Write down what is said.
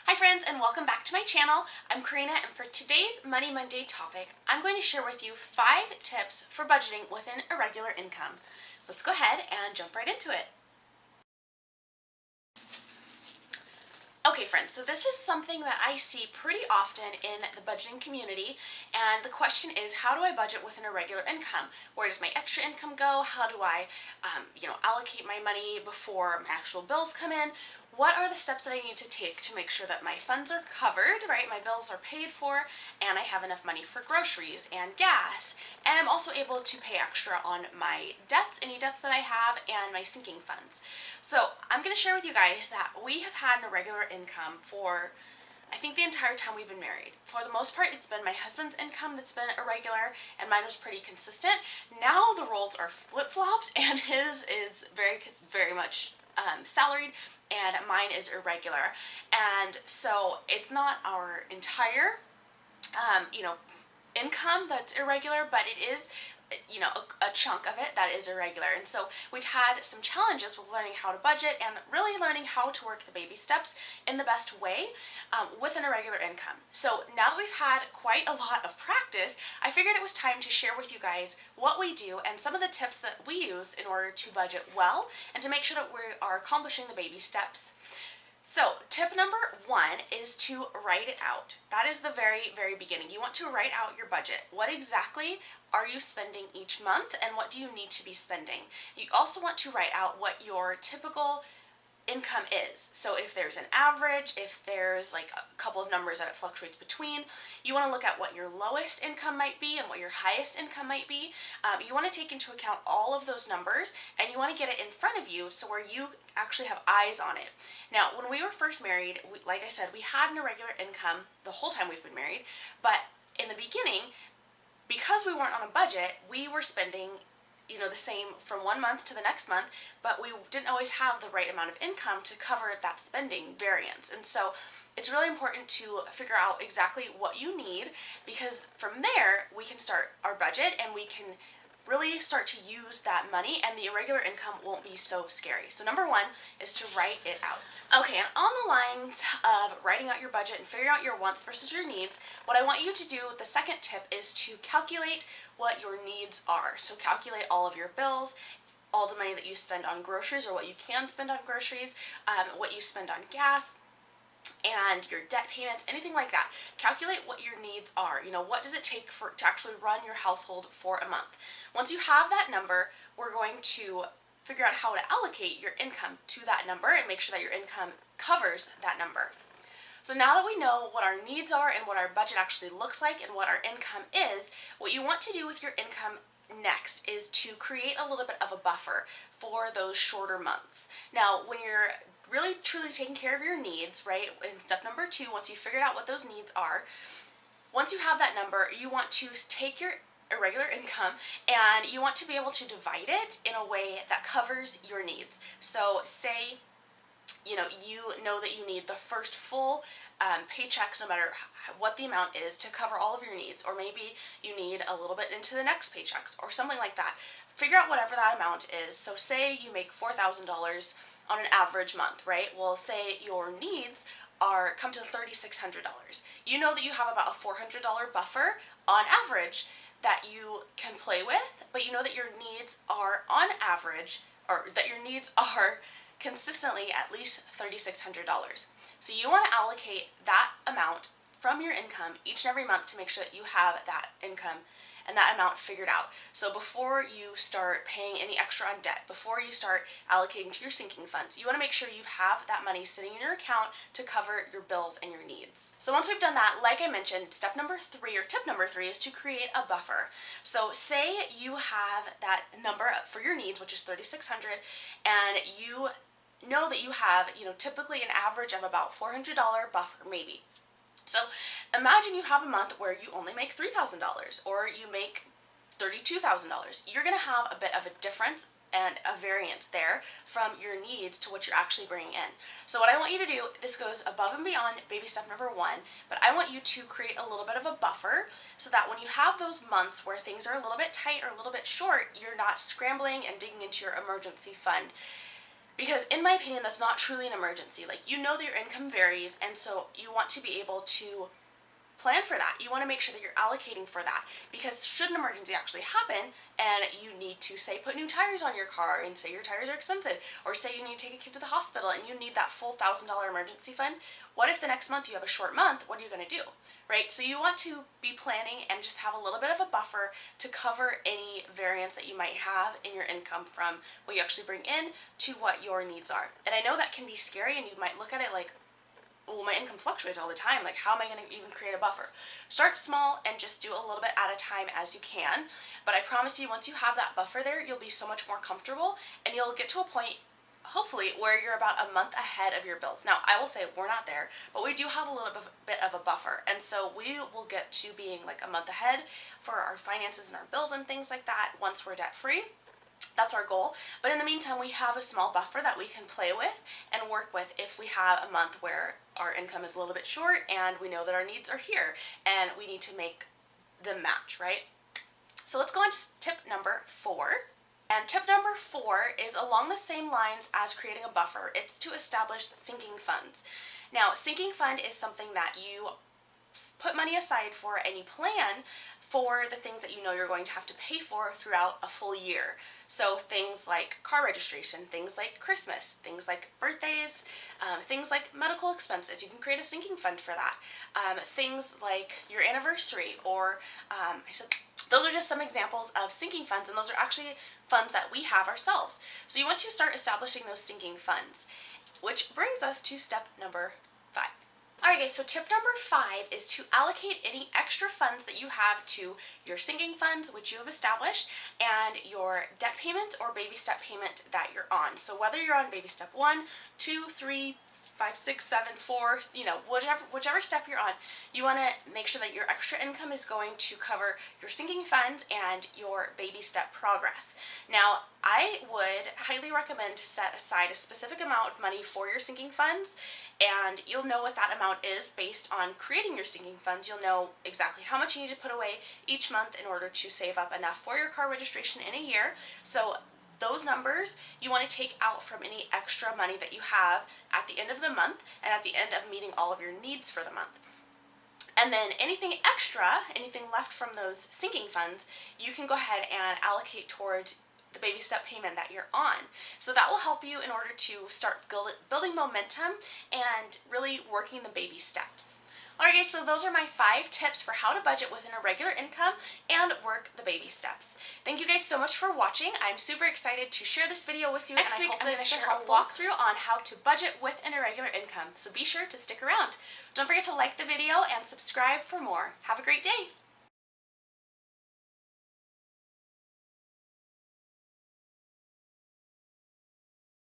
Hi friends, and welcome back to my channel. I'm Corina, and for today's Money Monday topic, I'm going to share with you 5 tips for budgeting within a regular income. Let's go ahead and jump right into it. Okay friends, so this is something that I see pretty often in the budgeting community, and the question is, how do I budget within a regular income? Where does my extra income go? How do I allocate my money before my actual bills come in? What are the steps that I need to take to make sure that my funds are covered, right? My bills are paid for, and I have enough money for groceries and gas, and I'm also able to pay extra on my debts, any debts that I have, and my sinking funds. So I'm going to share with you guys that we have had an irregular income for, I think, the entire time we've been married. For the most part, it's been my husband's income that's been irregular, and mine was pretty consistent. Now the roles are flip-flopped, and his is very much salaried, and mine is irregular. And so it's not our entire, income that's irregular, but it is a chunk of it that is irregular. And so we've had some challenges with learning how to budget and really learning how to work the baby steps in the best way with an irregular income. So now that we've had quite a lot of practice, I figured it was time to share with you guys what we do and some of the tips that we use in order to budget well and to make sure that we are accomplishing the baby steps. So tip number 1 is to write it out. That is the very beginning. You want to write out your budget. What exactly are you spending each month, and what do you need to be spending? You also want to write out what your typical income is. So if there's an average, if there's like a couple of numbers that it fluctuates between, you want to look at what your lowest income might be and what your highest income might be. You want to take into account all of those numbers, and you want to get it in front of you so where you actually have eyes on it. Now, when we were first married, like I said, we had an irregular income the whole time we've been married, but in the beginning, because we weren't on a budget, we were spending the same from one month to the next month, but we didn't always have the right amount of income to cover that spending variance. And so it's really important to figure out exactly what you need, because from there we can start our budget and we can really start to use that money, and the irregular income won't be so scary. So number 1 is to write it out. Okay, and on the lines of writing out your budget and figuring out your wants versus your needs, what I want you to do, the second tip, is to calculate what your needs are. So calculate all of your bills, all the money that you spend on groceries, or what you can spend on groceries, what you spend on gas, and your debt payments, anything like that. Calculate what your needs are. What does it take to actually run your household for a month? Once you have that number, we're going to figure out how to allocate your income to that number and make sure that your income covers that number. So now that we know what our needs are and what our budget actually looks like and what our income is, what you want to do with your income next is to create a little bit of a buffer for those shorter months. Now, when you're really truly taking care of your needs, right, in step number 2, once you've figured out what those needs are, once you have that number, you want to take your irregular income and you want to be able to divide it in a way that covers your needs. So say you know that you need the first full paychecks, no matter what the amount is, to cover all of your needs, or maybe you need a little bit into the next paychecks or something like that. Figure out whatever that amount is. So say you make $4,000 on an average month, right? Well, say your needs come to $3,600. You know that you have about a $400 buffer on average that you can play with, but you know that your needs are on average, or that your needs are consistently at least $3,600. So you want to allocate that amount from your income each and every month to make sure that you have that income and that amount figured out. So before you start paying any extra on debt, before you start allocating to your sinking funds, you want to make sure you have that money sitting in your account to cover your bills and your needs. So once we've done that, like I mentioned, step number 3, or tip number 3, is to create a buffer. So say you have that number for your needs, which is $3,600, and you know that you have, typically an average of about $400 buffer, maybe. So imagine you have a month where you only make $3,000 or you make $32,000. You're going to have a bit of a difference and a variance there from your needs to what you're actually bringing in. So what I want you to do, this goes above and beyond baby step number 1, but I want you to create a little bit of a buffer so that when you have those months where things are a little bit tight or a little bit short, you're not scrambling and digging into your emergency fund. Because in my opinion, that's not truly an emergency. Like, you know that your income varies, and so you want to be able to plan for that. You want to make sure that you're allocating for that, because should an emergency actually happen and you need to, say, put new tires on your car, and say your tires are expensive, or say you need to take a kid to the hospital and you need that full $1,000 emergency fund, what if the next month you have a short month? What are you going to do, right? So you want to be planning and just have a little bit of a buffer to cover any variance that you might have in your income from what you actually bring in to what your needs are. And I know that can be scary, and you might look at it like, well, my income fluctuates all the time. Like, how am I going to even create a buffer? Start small and just do a little bit at a time as you can. But I promise you, once you have that buffer there, you'll be so much more comfortable, and you'll get to a point, hopefully, where you're about a month ahead of your bills. Now, I will say we're not there, but we do have a little bit of a buffer. And so we will get to being like a month ahead for our finances and our bills and things like that once we're debt free. That's our goal. But in the meantime, we have a small buffer that we can play with and work with if we have a month where our income is a little bit short and we know that our needs are here and we need to make them match, right? So let's go on to tip number 4. And tip number 4 is along the same lines as creating a buffer. It's to establish sinking funds. Now, sinking fund is something that you put money aside for, and you plan for the things that you know you're going to have to pay for throughout a full year. So things like car registration, things like Christmas, things like birthdays, things like medical expenses. You can create a sinking fund for that. Things like your anniversary, or those are just some examples of sinking funds, and those are actually funds that we have ourselves. So you want to start establishing those sinking funds, which brings us to step number 5. Alright guys, so tip number 5 is to allocate any extra funds that you have to your sinking funds, which you have established, and your debt payment or baby step payment that you're on. So whether you're on baby step 1, 2, 3, 5, 6, 7, 4, whichever step you're on, you want to make sure that your extra income is going to cover your sinking funds and your baby step progress. Now, I would highly recommend to set aside a specific amount of money for your sinking funds, and you'll know what that amount is based on creating your sinking funds. You'll know exactly how much you need to put away each month in order to save up enough for your car registration in a year. So those numbers you want to take out from any extra money that you have at the end of the month and at the end of meeting all of your needs for the month. And then anything extra, anything left from those sinking funds, you can go ahead and allocate towards the baby step payment that you're on. So that will help you in order to start building momentum and really working the baby steps. Alright guys, so those are my 5 tips for how to budget within a regular income and work the baby steps. Thank you guys so much for watching. I'm super excited to share this video with you. Next week I'm going to share a walkthrough on how to budget with an irregular income. So be sure to stick around. Don't forget to like the video and subscribe for more. Have a great day!